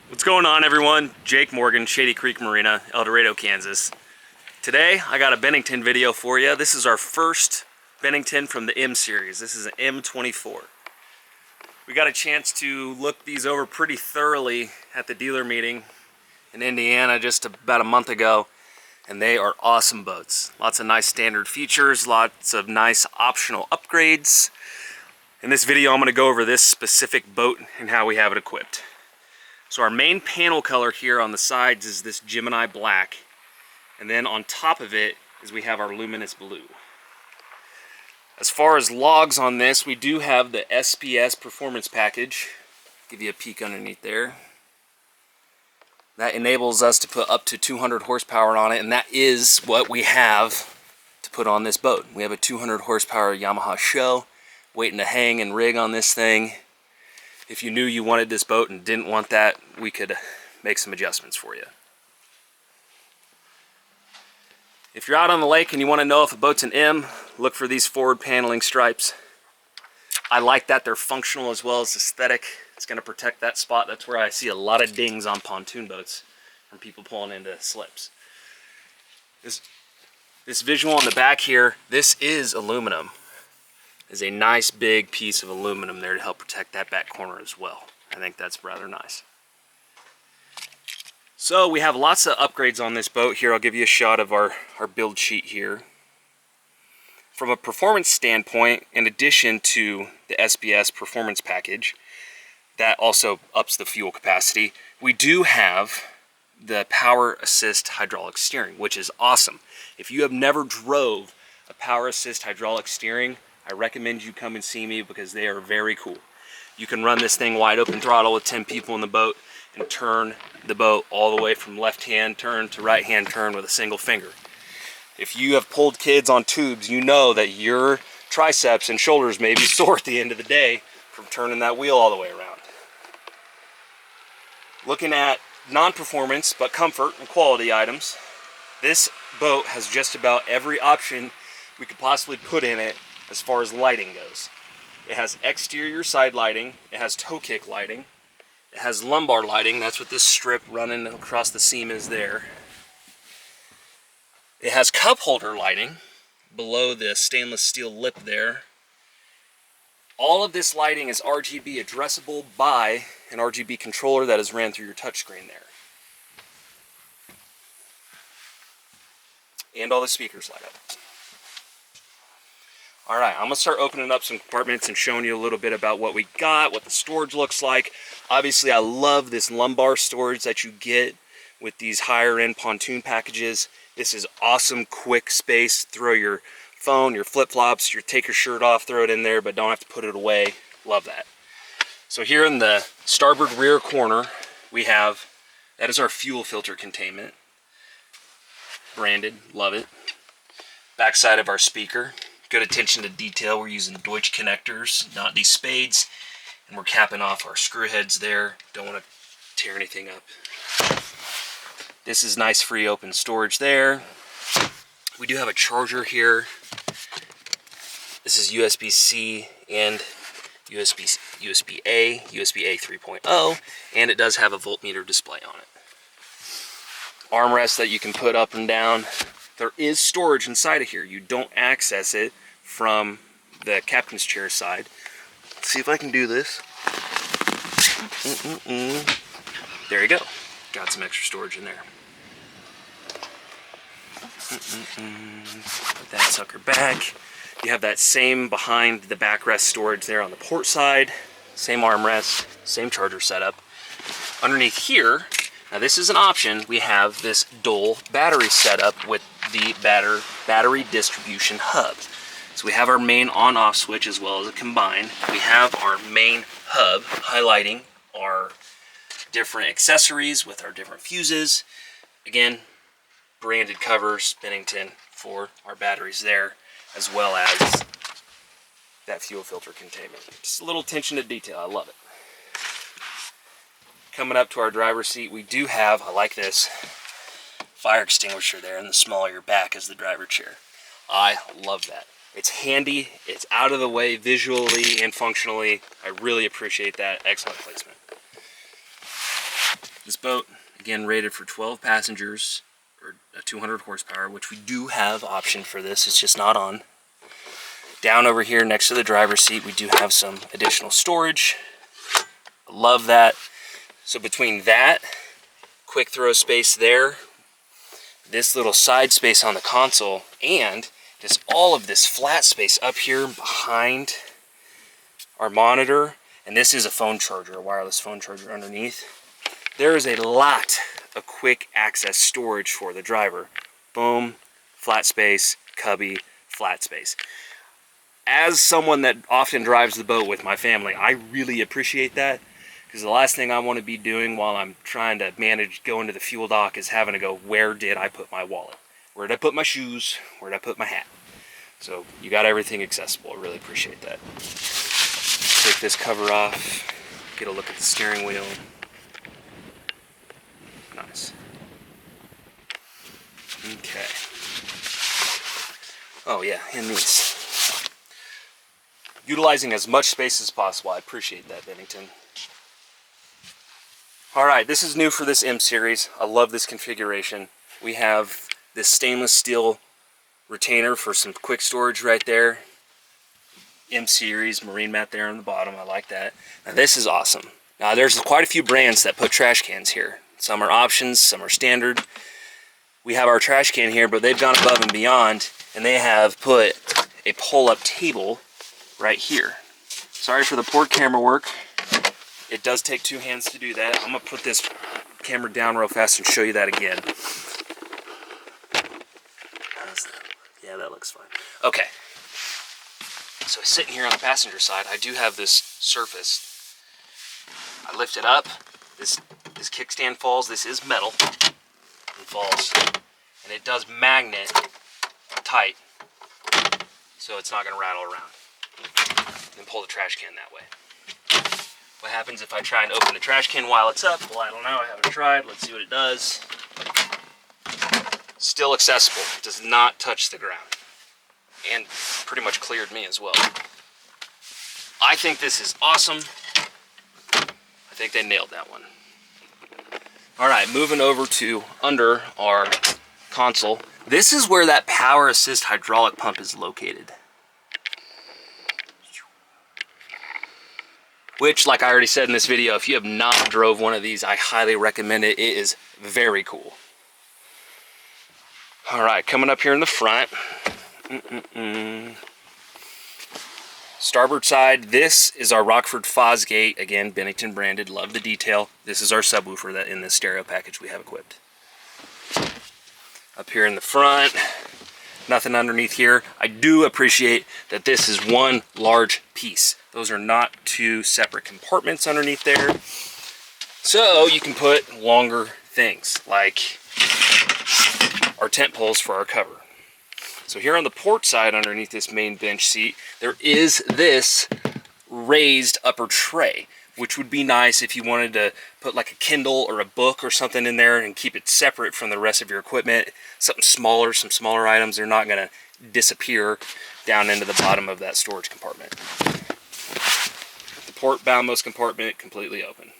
What's going on, everyone? Jake Morgan, Shady Creek Marina, El Dorado, Kansas. Today I got a Bennington video for you. This is our first Bennington from the M series. This is an M24. We got a chance to look these over pretty thoroughly at the dealer meeting in Indiana just about a month ago, and they are awesome boats. Lots of nice standard features, lots of nice optional upgrades. In this video I'm going to go over this specific boat and how we have it equipped. So our main panel color here on the sides is this Gemini black, and then on top of it is we have our luminous blue. As far as logs on this, we do have the SPS performance package. Give you a peek underneath there. That enables us to put up to 200 horsepower on it, and that is what we have to put on this boat. We have a 200 horsepower Yamaha Show waiting to hang and rig on this thing. If you knew you wanted this boat and didn't want that, we could make some adjustments for you. If you're out on the lake and you want to know if a boat's an M, look for these forward paneling stripes. I like that they're functional as well as aesthetic. It's going to protect that spot. That's where I see a lot of dings on pontoon boats from people pulling into slips. This visual on the back here, this is aluminum. Is a nice big piece of aluminum there to help protect that back corner as well. I think that's rather nice. So we have lots of upgrades on this boat here. I'll give you a shot of our build sheet here. From a performance standpoint, in addition to the SPS performance package, that also ups the fuel capacity, we do have the power assist hydraulic steering, which is awesome. If you have never drove a power assist hydraulic steering, I recommend you come and see me because they are very cool. You can run this thing wide open throttle with 10 people in the boat and turn the boat all the way from left hand turn to right hand turn with a single finger. If you have pulled kids on tubes, you know that your triceps and shoulders may be sore at the end of the day from turning that wheel all the way around. Looking at non-performance but comfort and quality items, this boat has just about every option we could possibly put in it as far as lighting goes. It has exterior side lighting, it has toe kick lighting, it has lumbar lighting, that's what this strip running across the seam is there. It has cup holder lighting below the stainless steel lip there. All of this lighting is RGB addressable by an RGB controller that is ran through your touchscreen there. And all the speakers light up. Alright, I'm going to start opening up some compartments and showing you a little bit about what we got, what the storage looks like. Obviously, I love this lumbar storage that you get with these higher end pontoon packages. This is awesome, quick space. Throw your phone, your flip-flops, take your shirt off, throw it in there, but don't have to put it away. Love that. So here in the starboard rear corner, we have, that is our fuel filter containment. Branded, love it. Backside of our speaker. Good attention to detail. We're using Deutsch connectors, not these spades, and we're capping off our screw heads there. Don't want to tear anything up. This is nice free open storage there. We do have a charger here. This is USB-C and USB-A, USB-A 3.0, and it does have a voltmeter display on it. Armrest that you can put up and down. There is storage inside of here. You don't access it from the captain's chair side. Let's see if I can do this. There you go. Got some extra storage in there. Put that sucker back. You have that same behind the backrest storage there on the port side. Same armrest, same charger setup. Underneath here, now this is an option, we have this dual battery setup with the battery distribution hub. So we have our main on-off switch as well as a combined. We have our main hub highlighting our different accessories with our different fuses. Again, branded covers, Bennington, for our batteries there, as well as that fuel filter containment. Just a little attention to detail, I love it. Coming up to our driver's seat, we do have, I like this, fire extinguisher there in the small of your back as the driver chair. I love that. It's handy, it's out of the way visually and functionally. I really appreciate that. Excellent placement. This boat, again, rated for 12 passengers, or a 200 horsepower, which we do have option for this. It's just not on. Down over here next to the driver's seat, we do have some additional storage. Love that. So between that, quick throw space there, this little side space on the console, and just all of this flat space up here behind our monitor, and this is a phone charger, a wireless phone charger underneath. There is a lot of quick access storage for the driver. Boom, flat space, cubby, flat space. As someone that often drives the boat with my family, I really appreciate that, because the last thing I want to be doing while I'm trying to manage going to the fuel dock is having to go, where did I put my wallet? Where did I put my shoes? Where did I put my hat? So you got everything accessible. I really appreciate that. Take this cover off, get a look at the steering wheel. Nice. Okay. Oh yeah, and these. Utilizing as much space as possible. I appreciate that, Bennington. Alright, this is new for this M series. I love this configuration. We have this stainless steel retainer for some quick storage right there. M series, marine mat there on the bottom. I like that. Now this is awesome. Now there's quite a few brands that put trash cans here. Some are options, some are standard. We have our trash can here, but they've gone above and beyond, and they have put a pull-up table right here. Sorry for the poor camera work. It does take two hands to do that. I'm gonna put this camera down real fast and show you that again. Yeah, that looks fine. Okay. So sitting here on the passenger side, I do have this surface. I lift it up. This kickstand falls. This is metal and falls, and it does magnet tight, so it's not gonna rattle around. Then pull the trash can that way. What happens if I try and open the trash can while it's up? Well, I don't know. I haven't tried. Let's see what it does. Still accessible. It does not touch the ground. And pretty much cleared me as well. I think this is awesome. I think they nailed that one. Alright, moving over to under our console. This is where that power assist hydraulic pump is located. Which, like I already said in this video, if you have not drove one of these, I highly recommend it. It is very cool. Alright, coming up here in the front. Starboard side, this is our Rockford Fosgate. Again, Bennington branded. Love the detail. This is our subwoofer that in this stereo package we have equipped. Up here in the front, nothing underneath here. I do appreciate that this is one large piece. Those are not two separate compartments underneath there. So you can put longer things like our tent poles for our cover. So here on the port side underneath this main bench seat, there is this raised upper tray, which would be nice if you wanted to put like a Kindle or a book or something in there and keep it separate from the rest of your equipment. Something smaller, some smaller items, they're not gonna disappear down into the bottom of that storage compartment. The port boundmost compartment completely open.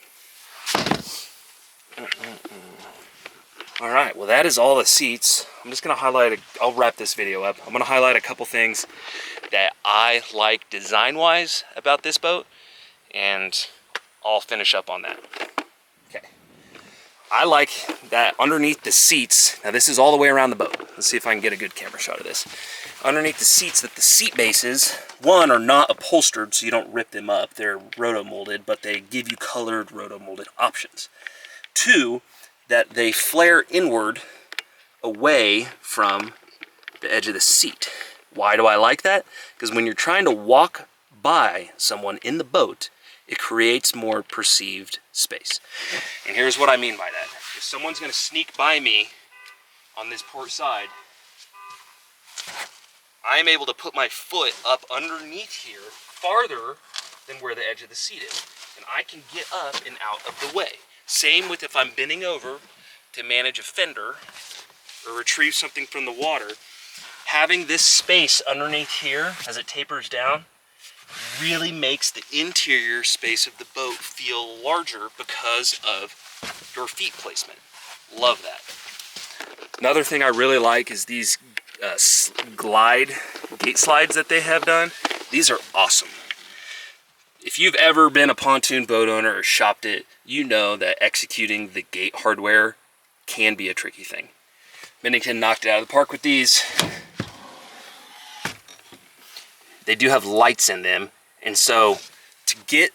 All right, well that is all the seats. I'm just gonna highlight, I'll wrap this video up. I'm gonna highlight a couple things that I like design-wise about this boat, and I'll finish up on that. Okay. I like that underneath the seats, now this is all the way around the boat. Let's see if I can get a good camera shot of this. Underneath the seats, that the seat bases, one, are not upholstered so you don't rip them up. They're roto-molded, but they give you colored roto-molded options. Two, that they flare inward away from the edge of the seat. Why do I like that? Because when you're trying to walk by someone in the boat, it creates more perceived space. And here's what I mean by that. If someone's gonna sneak by me on this port side, I'm able to put my foot up underneath here farther than where the edge of the seat is. And I can get up and out of the way. Same with if I'm bending over to manage a fender or retrieve something from the water. Having this space underneath here as it tapers down really makes the interior space of the boat feel larger because of your feet placement. Love that. Another thing I really like is these glide gate slides that they have done. These are awesome. If you've ever been a pontoon boat owner or shopped it, you know that executing the gate hardware can be a tricky thing. Bennington knocked it out of the park with these. They do have lights in them, and so to get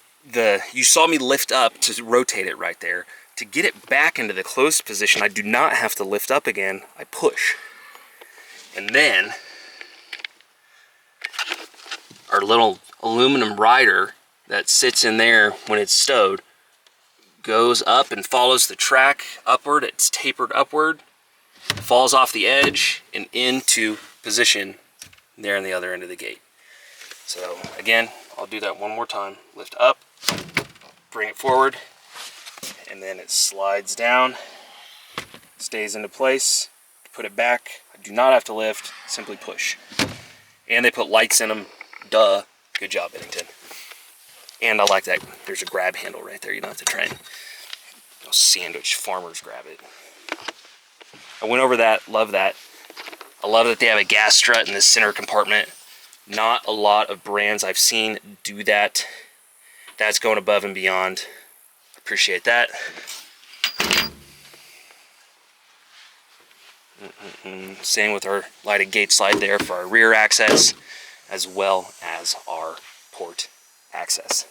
you saw me lift up to rotate it right there. To get it back into the closed position, I do not have to lift up again, I push. And then our little aluminum rider that sits in there when it's stowed goes up and follows the track upward. It's tapered upward, falls off the edge and into position there on the other end of the gate. So again, I'll do that one more time. Lift up, bring it forward, and then it slides down, stays into place. Put it back. I do not have to lift, simply push. And they put lights in them. Duh. Good job, Bennington. And I like that there's a grab handle right there. You don't have to try and sandwich farmers grab it. I went over that, love that. I love that they have a gas strut in the center compartment. Not a lot of brands I've seen do that. That's going above and beyond. Appreciate that. Same with our lighted gate slide there for our rear access, as well as our port access.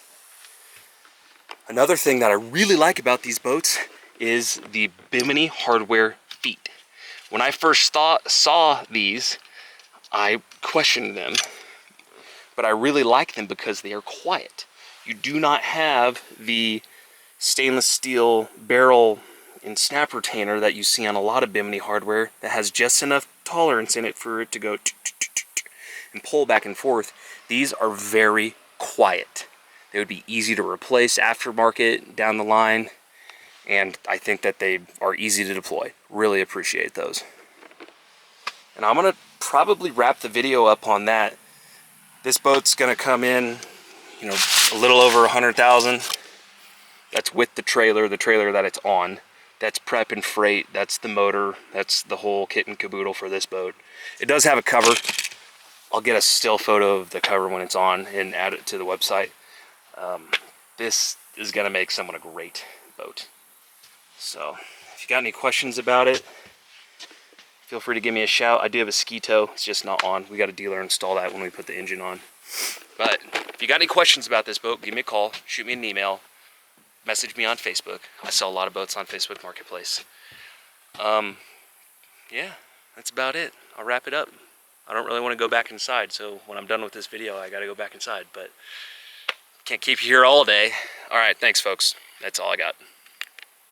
Another thing that I really like about these boats is the Bimini hardware feet. When I first saw these, I questioned them, but I really like them because they are quiet. You do not have the stainless steel barrel and snap retainer that you see on a lot of Bimini hardware that has just enough tolerance in it for it to go and pull back and forth. These are very quiet. They would be easy to replace aftermarket down the line, and I think that they are easy to deploy. Really appreciate those. And I'm gonna probably wrap the video up on that. This boat's gonna come in, you know, a little over 100,000. That's with the trailer that it's on. That's prep and freight, that's the motor, that's the whole kit and caboodle for this boat. It does have a cover. I'll get a still photo of the cover when it's on and add it to the website. This is gonna make someone a great boat. So, if you got any questions about it, feel free to give me a shout. I do have a ski tow, it's just not on. We got a dealer install that when we put the engine on. But if you got any questions about this boat, give me a call, shoot me an email, message me on Facebook. I sell a lot of boats on Facebook Marketplace. Yeah, that's about it. I'll wrap it up. I don't really want to go back inside, so when I'm done with this video, I gotta go back inside, but can't keep you here all day. All right, thanks folks. That's all I got.